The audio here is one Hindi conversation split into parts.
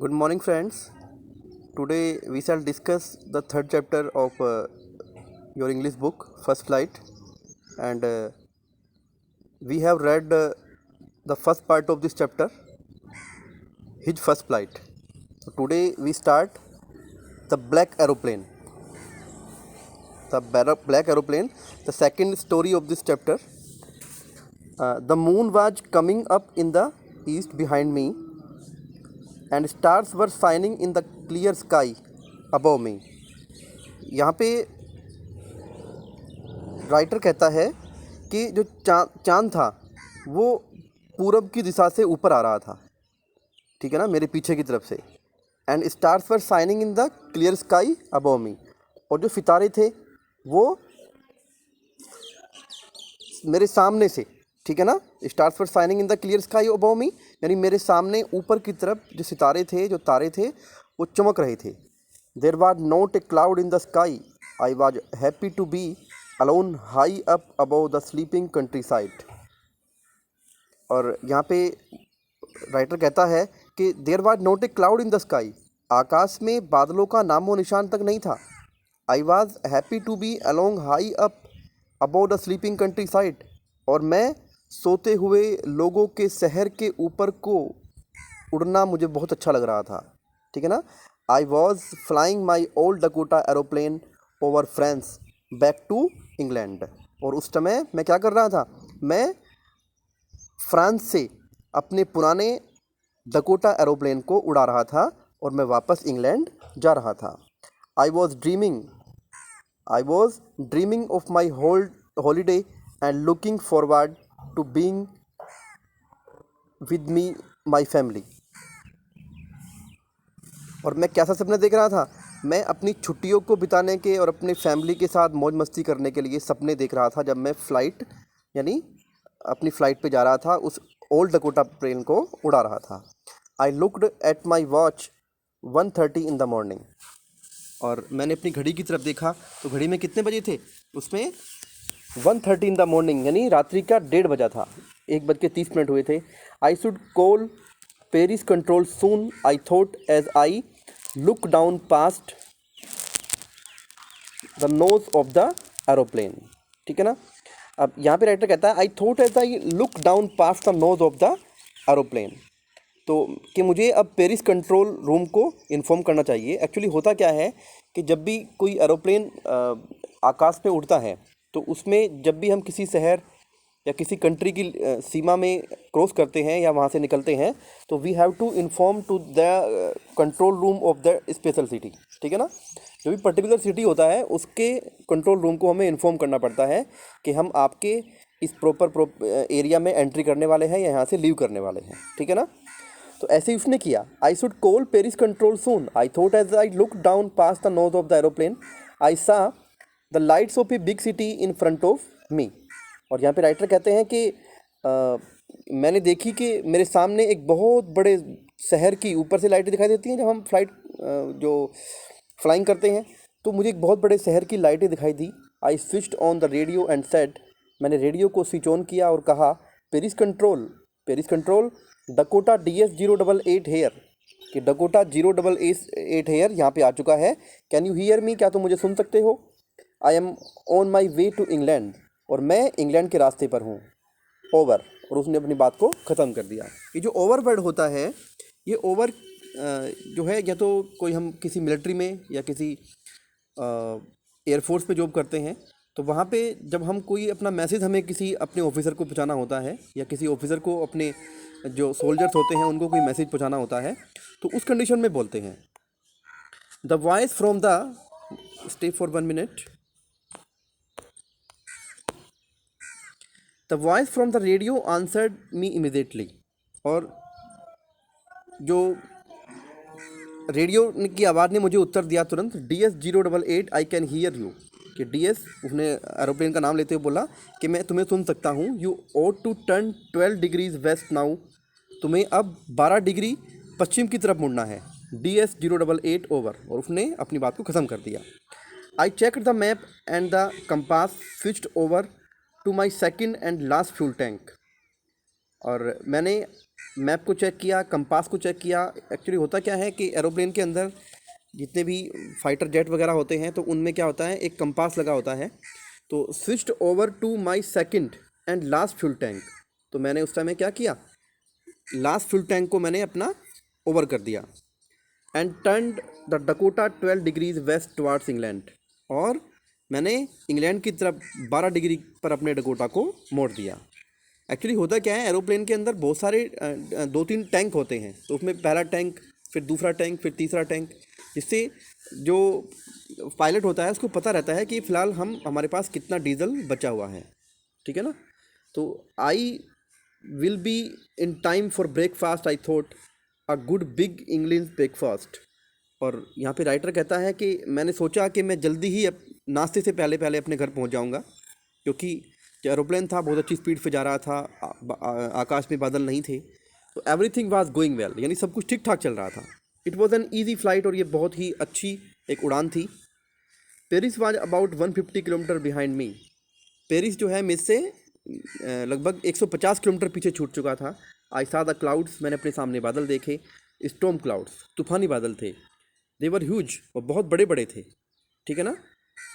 Good morning, friends. Today we shall discuss the third chapter of your English book, First Flight, and we have read the first part of this chapter, his first flight. So today we start the black aeroplane. Black aeroplane, the second story of this chapter. The moon was coming up in the east behind me, and stars were shining in the clear sky above me. यहाँ पे राइटर कहता है कि जो चांद था वो पूरब की दिशा से ऊपर आ रहा था, ठीक है ना, मेरे पीछे की तरफ से। And stars were shining in the clear sky above मी, और जो सितारे थे वो मेरे सामने से, ठीक है ना। Stars were shining in the clear sky above मी, यानी मेरे सामने ऊपर की तरफ जो सितारे थे, जो तारे थे, वो चमक रहे थे। There was not a cloud in the sky, I was happy to be alone high up above the sleeping countryside. और यहाँ पे राइटर कहता है कि there was not a cloud in the sky, आकाश में बादलों का नामो निशान तक नहीं था। I was happy to be along high up above the sleeping countryside, और मैं सोते हुए लोगों के शहर के ऊपर को उड़ना मुझे बहुत अच्छा लग रहा था, ठीक है ना। I was flying my old Dakota aeroplane over France back to England, और उस समय मैं क्या कर रहा था, मैं फ्रांस से अपने पुराने डकोटा एरोप्लेन को उड़ा रहा था और मैं वापस इंग्लैंड जा रहा था। I was dreaming of my holiday and looking forward to being with me my family. और मैं कैसा सपना देख रहा था, मैं अपनी छुट्टियों को बिताने के और अपने फैमिली के साथ मौज मस्ती करने के लिए सपने देख रहा था जब मैं अपनी फ़्लाइट पे जा रहा था, उस ओल्ड डकोटा प्लेन को उड़ा रहा था। I looked at my watch 1:30 in the morning, और मैंने अपनी घड़ी की तरफ देखा तो घड़ी में कितने बजे थे, उसमें 1:30 इन द मॉर्निंग, यानी रात्रि का 1:30 बजा था, 1:30 हुए थे। I should call Paris control soon, I thought as I look down past the nose of the aeroplane, ठीक है ना। अब यहाँ पे राइटर कहता है I thought as I look down past the nose of the aeroplane, तो कि मुझे अब पेरिस कंट्रोल रूम को इन्फॉर्म करना चाहिए। एक्चुअली होता क्या है कि जब भी कोई एरोप्लेन आकाश में उड़ता है तो उसमें जब भी हम किसी शहर या किसी कंट्री की सीमा में क्रॉस करते हैं या वहाँ से निकलते हैं तो we have to inform to the control room of the special city, ठीक है ना। जो भी पर्टिकुलर सिटी होता है उसके कंट्रोल रूम को हमें इन्फॉर्म करना पड़ता है कि हम आपके इस प्रॉपर एरिया में एंट्री करने वाले हैं या यहाँ से लीव करने वाले हैं, ठीक है ना। तो ऐसे ही उसने किया। I should call Paris control soon, I thought as I look down past the nose of the aeroplane, I saw the lights of a big city in front of me. और यहाँ पे राइटर कहते हैं कि मैंने देखी कि मेरे सामने एक बहुत बड़े शहर की ऊपर से लाइटें दिखाई देती हैं जब हम जो फ्लाइंग करते हैं, तो मुझे एक बहुत बड़े शहर की लाइटें दिखाई दी। I switched on the radio and said, मैंने रेडियो को स्विच ऑन किया और कहा Paris control Dakota DS 088 here, कि डकोटा 088 हेयर यहाँ पे आ चुका है। कैन यू हियर मी, क्या तुम मुझे सुन सकते हो। I am on my way to England, और मैं इंग्लैंड के रास्ते पर हूँ। ओवर, और उसने अपनी बात को ख़त्म कर दिया। ये जो ओवर वर्ड होता है, ये ओवर जो है, या तो कोई हम किसी मिलिट्री में या किसी एयरफोर्स पे जॉब करते हैं तो वहाँ पे जब हम कोई अपना मैसेज हमें किसी अपने ऑफिसर को पहुँचाना होता है या किसी ऑफिसर को अपने जो सोल्जर्स होते हैं उनको कोई मैसेज पहुँचाना होता है, तो उस कंडीशन में बोलते हैं the voice from the stay for 1 minute, the voice from the radio answered me immediately. और जो रेडियो की आवाज़ ने मुझे उत्तर दिया तुरंत, DS 088 I can hear you, कि DS, उसने एरोप्लेन का नाम लेते हुए बोला कि मैं तुम्हें सुन सकता हूँ। You ought to turn 12 degrees west now, तुम्हें अब 12 डिग्री पश्चिम की तरफ मुड़ना है। DS 088 ओवर, और उसने अपनी बात को ख़त्म कर दिया। I check the map and the compass switched over to my second and last fuel tank, और मैंने मैप को चेक किया, कंपास को चेक किया। एक्चुअली होता क्या है कि एरोप्लेन के अंदर जितने भी फाइटर जेट वगैरह होते हैं तो उनमें क्या होता है, एक कंपास लगा होता है। तो switched over to my second and last fuel tank. तो मैंने उस टाइम में क्या किया, लास्ट फ्यूल टैंक को मैंने अपना ओवर कर दिया। And turned the Dakota 12 degrees west towards England. और मैंने इंग्लैंड की तरफ 12 डिग्री पर अपने डकोटा को मोड़ दिया। एक्चुअली होता क्या है, एरोप्लेन के अंदर बहुत सारे 2-3 टैंक होते हैं। तो उसमें पहला टैंक, फिर दूसरा टैंक, फिर तीसरा टैंक, जिससे जो पायलट होता है उसको पता रहता है कि फ़िलहाल हमारे पास कितना डीजल बचा हुआ है। ठीक है ना। तो I will be in time for breakfast, I thought a good big English breakfast. और यहाँ पे राइटर कहता है कि मैंने सोचा कि मैं जल्दी ही नाश्ते से पहले पहले अपने घर पहुँच जाऊँगा, क्योंकि जो एरोप्लेन था बहुत अच्छी स्पीड से जा रहा था, आकाश में बादल नहीं थे। तो एवरीथिंग वाज गोइंग वेल, यानी सब कुछ ठीक ठाक चल रहा था। It was an easy flight, और ये बहुत ही अच्छी एक उड़ान थी। Paris was about 150 kilometre behind me. Paris जो है मुझसे लगभग 150 किलोमीटर पीछे छूट चुका था। आई सा द क्लाउड्स, मैंने अपने सामने बादल देखे। स्टॉर्म क्लाउड्स, तूफानी बादल थे। दे वर ह्यूज, और बहुत बड़े बड़े थे। ठीक है ना।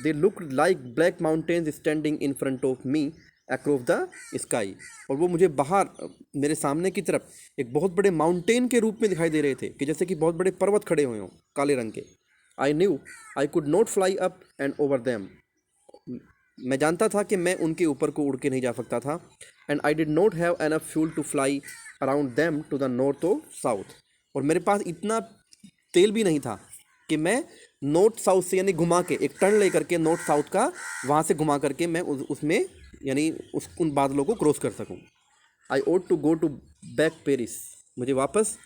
They look like black mountains standing in front of me across the sky. और वो मुझे बाहर मेरे सामने की तरफ एक बहुत बड़े माउंटेन के रूप में दिखाई दे रहे थे, कि जैसे कि बहुत बड़े पर्वत खड़े हुए हों काले रंग के। I knew I could not fly up and over them. मैं जानता था कि मैं उनके ऊपर को उड़ के नहीं जा सकता था। And I did not have enough fuel to fly around them to the north और साउथ। और मेरे पास इतना तेल भी नहीं था कि मैं नॉर्थ साउथ से, यानी घुमा के एक टर्न ले करके नॉर्थ साउथ का वहाँ से घुमा करके मैं उसमें यानी उन बादलों को क्रॉस कर सकूँ। I ought to go to back Paris. मुझे वापस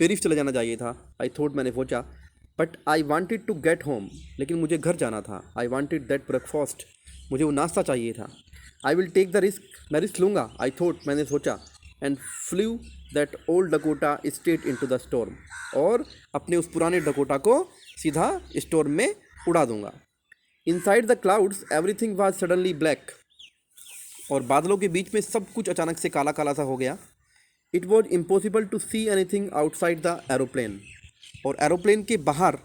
पेरिस चले जाना चाहिए था। आई थॉट, मैंने सोचा। But I wanted to get home, लेकिन मुझे घर जाना था। आई वांटेड दैट ब्रेकफास्ट, मुझे वो नाश्ता चाहिए था। I will take the risk, मैं रिस्क लूँगा। आई थॉट, मैंने सोचा। And flew that old Dakota straight into the storm. और अपने उस पुराने डकोटा को सीधा स्टॉर्म में उड़ा दूंगा। Inside the clouds everything was suddenly black. और बादलों के बीच में सब कुछ अचानक से काला काला सा हो गया। It was impossible to see anything outside the aeroplane. और एरोप्लेन के बाहर,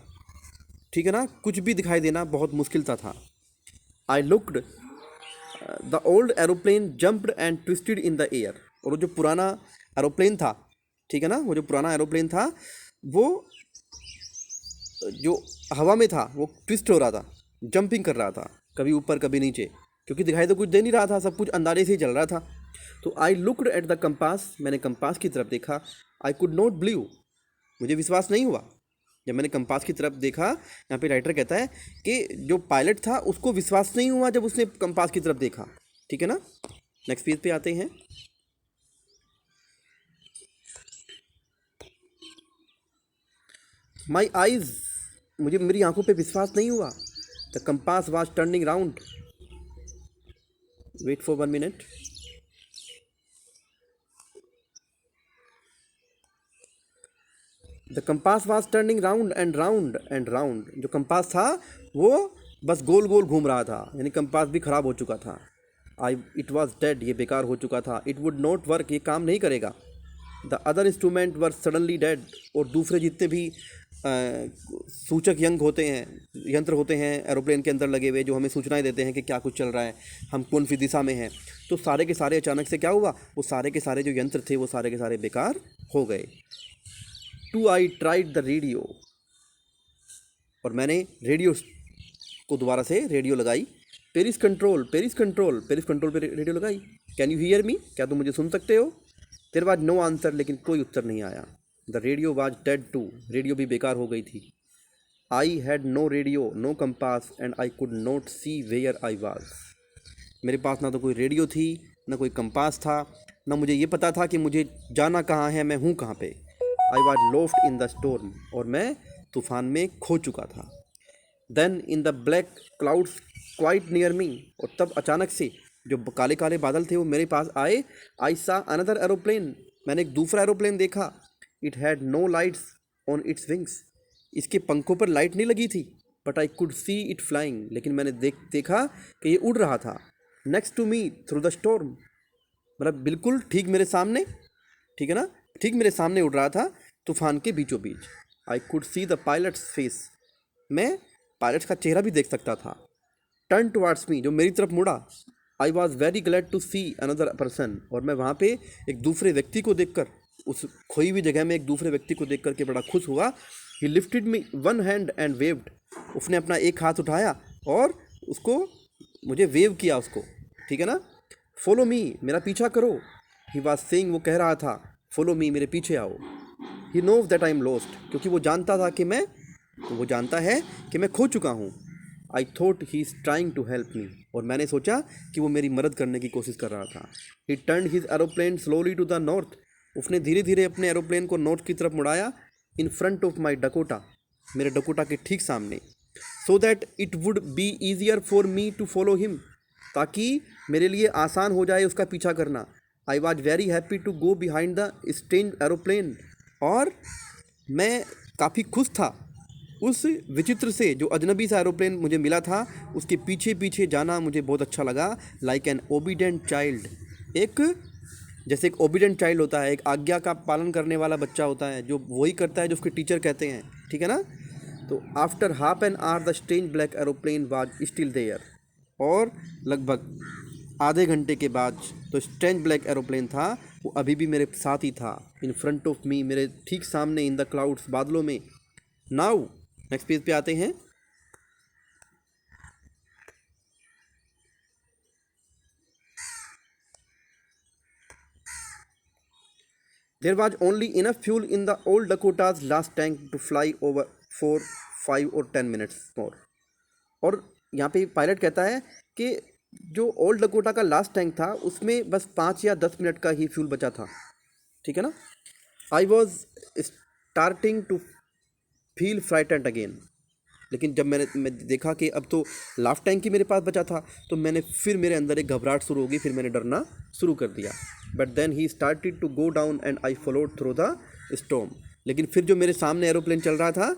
ठीक है ना, कुछ भी दिखाई देना बहुत मुश्किल सा था। I looked, the old aeroplane jumped and twisted in the air. और वो जो पुराना एरोप्लेन था, ठीक है ना, वो जो पुराना एरोप्लेन था वो जो हवा में था वो ट्विस्ट हो रहा था, जंपिंग कर रहा था, कभी ऊपर कभी नीचे, क्योंकि दिखाई तो कुछ दे नहीं रहा था, सब कुछ अंदाजे से ही चल रहा था। तो I looked at the compass, मैंने कंपास की तरफ देखा। आई कुड नॉट बिलीव, मुझे विश्वास नहीं हुआ जब मैंने कंपास की तरफ देखा। यहाँ पे राइटर कहता है कि जो पायलट था उसको विश्वास नहीं हुआ जब उसने कंपास की तरफ देखा। ठीक है ना। नेक्स्ट पेज पे आते हैं। माई आईज, मुझे मेरी आंखों पे विश्वास नहीं हुआ। The compass was turning round. Wait for 1 minute. The compass was turning round and round and round. जो कंपास था वो बस गोल गोल घूम रहा था, यानी कंपास भी खराब हो चुका था। इट वॉज डेड, ये बेकार हो चुका था। इट वुड नॉट वर्क, ये काम नहीं करेगा। The other instrument were suddenly dead. और दूसरे जितने भी सूचक यंत्र होते हैं एरोप्लेन के अंदर लगे हुए, जो हमें सूचनाएं देते हैं कि क्या कुछ चल रहा है, हम कौन सी दिशा में हैं, तो सारे के सारे अचानक से क्या हुआ, वो सारे के सारे जो यंत्र थे वो सारे के सारे बेकार हो गए। Too I tried the radio. और मैंने रेडियो को दोबारा से रेडियो लगाई। Paris control, Paris control, Paris control पे रेडियो लगाई। कैन यू हियर मी, क्या तुम मुझे सुन सकते हो। देयर वाज नो आंसर, लेकिन कोई उत्तर नहीं आया। The radio was dead too, radio भी बेकार हो गई थी। I had no radio, no compass and I could not see where I was. मेरे पास ना तो कोई रेडियो थी, ना कोई कंपास था, ना मुझे ये पता था कि मुझे जाना कहाँ है, मैं हूँ कहाँ पे। I was lost in the storm, और मैं तूफान में खो चुका था। Then in the black clouds quite near me. और तब अचानक से जो काले काले बादल थे वो मेरे पास आए। आई सा अनदर एरोप्लेन, मैंने एक दूसरा एरोप्लेन देखा। It had no lights on its wings, इसके पंखों पर लाइट नहीं लगी थी। But I could see it flying, लेकिन मैंने देखा कि ये उड़ रहा था। Next to me through the storm, मतलब बिल्कुल ठीक मेरे सामने, ठीक है ना, ठीक मेरे सामने उड़ रहा था तूफान के बीचों बीच। I could see the pilot's face, मैं पायलट्स का चेहरा भी देख सकता था। टर्न टुवार्ड्स मी, जो मेरी तरफ मुड़ा। I was very glad to see another person, और मैं वहाँ पे एक दूसरे व्यक्ति को देखकर, उस खोई हुई जगह में एक दूसरे व्यक्ति को देख करके बड़ा खुश हुआ। ही lifted me one hand and waived, उसने अपना एक हाथ उठाया और उसको मुझे वेव किया उसको, ठीक है ना। फॉलो मी, मेरा पीछा करो। ही वॉज सेइंग, वो कह रहा था फॉलो मी, मेरे पीछे आओ। He know that I am lost, क्योंकि वो जानता था कि मैं, तो वो जानता है कि मैं खो चुका हूँ। I thought he is trying to help me, और मैंने सोचा कि वो मेरी मदद करने की कोशिश कर रहा था। He turn his aeroplane slowly to the north, उसने धीरे धीरे अपने एरोप्लेन को नॉर्थ की तरफ मुड़ाया। In front of my Dakota, मेरे डकोटा के ठीक सामने। So that it would be easier for me to follow him, ताकि मेरे लिए आसान हो जाए उसका पीछा करना। I was very happy to go behind the strange aeroplane, और मैं काफ़ी खुश था उस विचित्र से, जो अजनबी सा एरोप्लेन मुझे मिला था, उसके पीछे पीछे जाना मुझे बहुत अच्छा लगा। लाइक एन ओबीडेंट चाइल्ड, एक जैसे एक ओबीडेंट चाइल्ड होता है, एक आज्ञा का पालन करने वाला बच्चा होता है, जो वही करता है जो उसके टीचर कहते हैं, ठीक है ना। तो after half an hour the strange black aeroplane was still there, और लगभग आधे घंटे के बाद तो स्ट्रेंज ब्लैक एरोप्लेन था, वो अभी भी मेरे साथ ही था। इन फ्रंट ऑफ मी, मेरे ठीक सामने, इन द क्लाउड्स, बादलों में। नाउ नेक्स्ट पेज पे आते हैं। There was only enough fuel in the old Dakota's last tank to fly over for 5 or 10 minutes more. और यहाँ पे पायलट कहता है कि जो ओल्ड डकोटा का लास्ट टैंक था उसमें बस 5 या 10 मिनट का ही फ्यूल बचा था, ठीक है ना। I was starting to feel frightened again, लेकिन जब मैं देखा कि अब तो लास्ट टैंक ही मेरे पास बचा था, तो मैंने फिर मेरे अंदर एक घबराहट शुरू हो गई, फिर मैंने डरना शुरू कर दिया। But then he started to go down and I followed through the storm, लेकिन फिर जो मेरे सामने एरोप्लेन चल रहा था,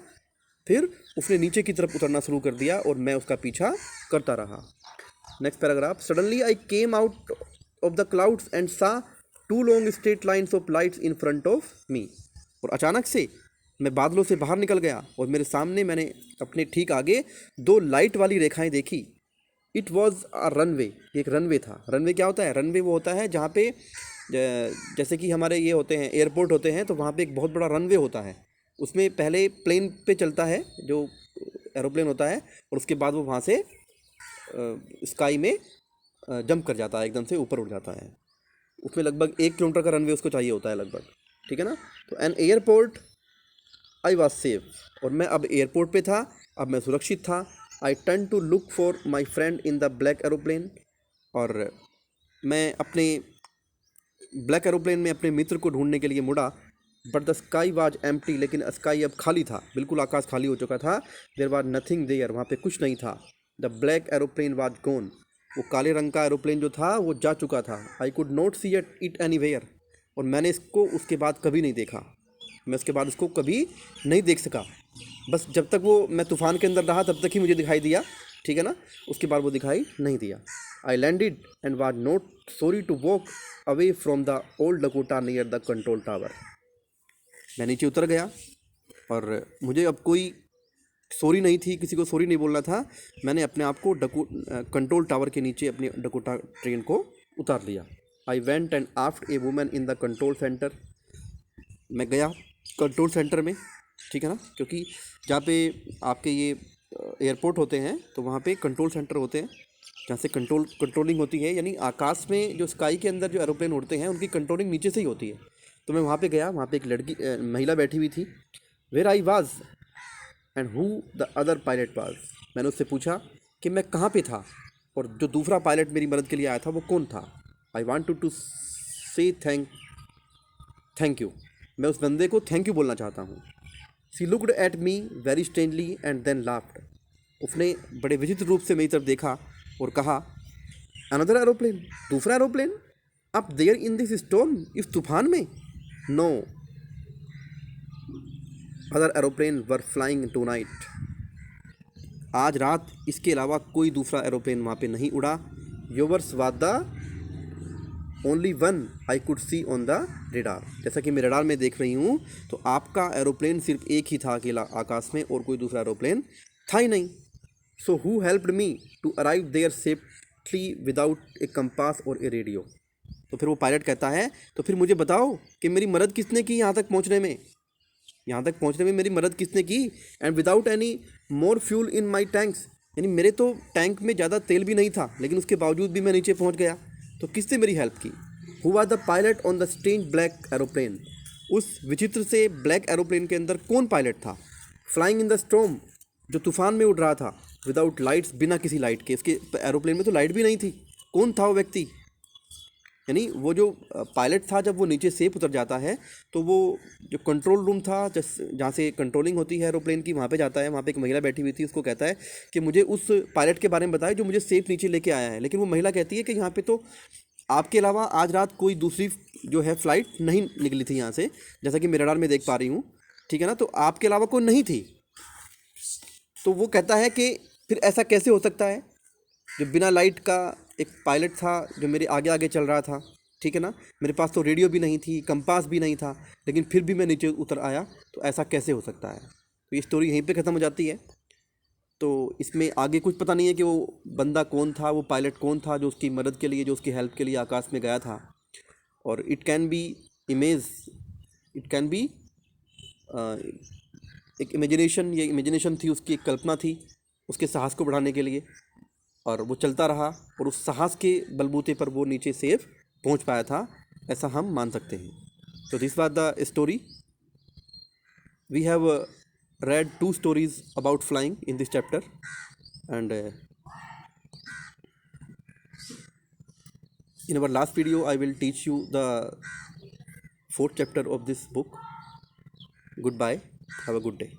फिर उसने नीचे की तरफ उतरना शुरू कर दिया और मैं उसका पीछा करता रहा। Next paragraph. Suddenly I came out of the clouds and सा 2 long straight lines of lights in front of me, और अचानक से मैं बादलों से बाहर निकल गया और मेरे सामने मैंने अपने ठीक आगे 2 लाइट वाली रेखाएं देखी। इट वॉज अ रनवे, एक रनवे था। रनवे क्या होता है? रनवे वो होता है जहाँ पे जैसे कि हमारे ये होते हैं एयरपोर्ट होते हैं, तो वहाँ पे एक बहुत बड़ा रनवे होता है। उसमें पहले प्लेन पे चलता है जो एरोप्लेन होता है, और उसके बाद वो वहाँ से स्काई में जंप कर जाता है, एकदम से ऊपर उड़ जाता है। उसमें लगभग 1 किलोमीटर का रनवे उसको चाहिए होता है लगभग, ठीक है ना। तो an airport I was safe, और मैं अब एयरपोर्ट पे था, अब मैं सुरक्षित था। I turn to look for my friend in the black aeroplane, और मैं अपने ब्लैक एरोप्लेन में अपने मित्र को ढूंढने के लिए मुड़ा। But the sky was empty, लेकिन स्काई अब खाली था, बिल्कुल आकाश खाली हो चुका था। देयर वाज नथिंग देयर, वहाँ पे कुछ नहीं था। The black aeroplane was gone, वो काले रंग का एरोप्लेन जो था वो जा चुका था। आई could not see it anywhere, और मैंने इसको उसके बाद कभी नहीं देखा, मैं उसके बाद इसको कभी नहीं देख सका। बस जब तक वो मैं तूफ़ान के अंदर रहा तब तक ही मुझे दिखाई दिया, ठीक है ना, उसके बाद वो दिखाई नहीं दिया। I landed and was not sorry to walk away from the old Dakota near the control tower. मैं नीचे उतर गया और मुझे अब कोई सॉरी नहीं थी, किसी को सॉरी नहीं बोलना था। मैंने अपने आप को कंट्रोल टावर के नीचे अपनी डकोटा ट्रेन को उतार लिया। I went and asked a woman in the control centre, मैं गया कंट्रोल सेंटर में, ठीक है ना, क्योंकि जहाँ पे आपके ये एयरपोर्ट होते हैं तो वहाँ पे कंट्रोल सेंटर होते हैं जहाँ से कंट्रोलिंग होती है, यानी आकाश में जो स्काई के अंदर जो एरोप्लेन उड़ते हैं उनकी कंट्रोलिंग नीचे से ही होती है। तो मैं वहाँ पे गया, वहाँ पे एक लड़की महिला बैठी हुई थी। Where I was and who the other pilot was, मैंने उससे पूछा कि मैं कहाँ पे था और जो दूसरा पायलट मेरी मदद के लिए आया था वो कौन था। I want to say thank you, मैं उस बंदे को थैंक यू बोलना चाहता हूँ। She looked at me very strangely and then laughed, उसने बड़े विचित्र रूप से मेरी तरफ देखा और कहा, अनदर एरोप्लेन, दूसरा aeroplane, up there in this storm, इस तूफान में? No other aeroplane were flying tonight, आज रात इसके अलावा कोई दूसरा एरोप्लेन वहाँ पे नहीं उड़ा। योवर्स वादा only one I could C on the radar, जैसा कि मैं रेडार में देख रही हूँ, तो आपका एरोप्लेन सिर्फ एक ही था अकेला आकाश में, और कोई दूसरा एरोप्लेन था ही नहीं। So who helped me to arrive there safely without a compass और ए रेडियो। तो फिर वो पायलट कहता है, तो फिर मुझे बताओ कि मेरी मदद किसने की यहाँ तक पहुँचने में, यहाँ तक पहुँचने में मेरी मदद किसने की। And without any more fuel in my tanks, यानी मेरे तो टैंक में ज़्यादा तेल भी नहीं था, लेकिन उसके बावजूद भी मैं नीचे पहुँच गया, तो किसने मेरी हेल्प की। Who was the pilot on the strange black aeroplane, उस विचित्र से ब्लैक एरोप्लेन के अंदर कौन पायलट था। फ्लाइंग इन द स्टॉर्म, जो तूफान में उड़ रहा था, विदाउट लाइट्स, बिना किसी लाइट के, उसके एरोप्लेन में तो लाइट भी नहीं थी। कौन था वो व्यक्ति, यानी वो जो पायलट था, जब वो नीचे सेफ उतर जाता है तो वो जो कंट्रोल रूम था जहाँ से कंट्रोलिंग होती है एरोप्लेन की, वहाँ पे जाता है। वहाँ पे एक महिला बैठी हुई थी, उसको कहता है कि मुझे उस पायलट के बारे में बताए जो मुझे सेफ नीचे लेके आया है। लेकिन वो महिला कहती है कि यहाँ पे तो आपके अलावा आज रात कोई दूसरी जो है फ़्लाइट नहीं निकली थी यहाँ से, जैसा कि मैं रडार में देख पा रही हूँ, ठीक है ना, तो आपके अलावा कोई नहीं थी। तो वो कहता है कि फिर ऐसा कैसे हो सकता है, जो बिना लाइट का एक पायलट था जो मेरे आगे आगे चल रहा था, ठीक है ना, मेरे पास तो रेडियो भी नहीं थी, कंपास भी नहीं था, लेकिन फिर भी मैं नीचे उतर आया, तो ऐसा कैसे हो सकता है। तो ये स्टोरी यहीं पे ख़त्म हो जाती है। तो इसमें आगे कुछ पता नहीं है कि वो बंदा कौन था, वो पायलट कौन था जो उसकी मदद के लिए, जो उसकी हेल्प के लिए आकाश में गया था। और it can be image, it can be एक इमेजिनेशन, ये इमेजिनेशन थी उसकी, एक कल्पना थी उसके साहस को बढ़ाने के लिए, और वो चलता रहा और उस साहस के बलबूते पर वो नीचे सेफ पहुंच पाया था, ऐसा हम मान सकते हैं। तो this was the story. We have read two stories about flying in this chapter, and in our last video I will teach you the fourth chapter of this book. Goodbye, have a good day.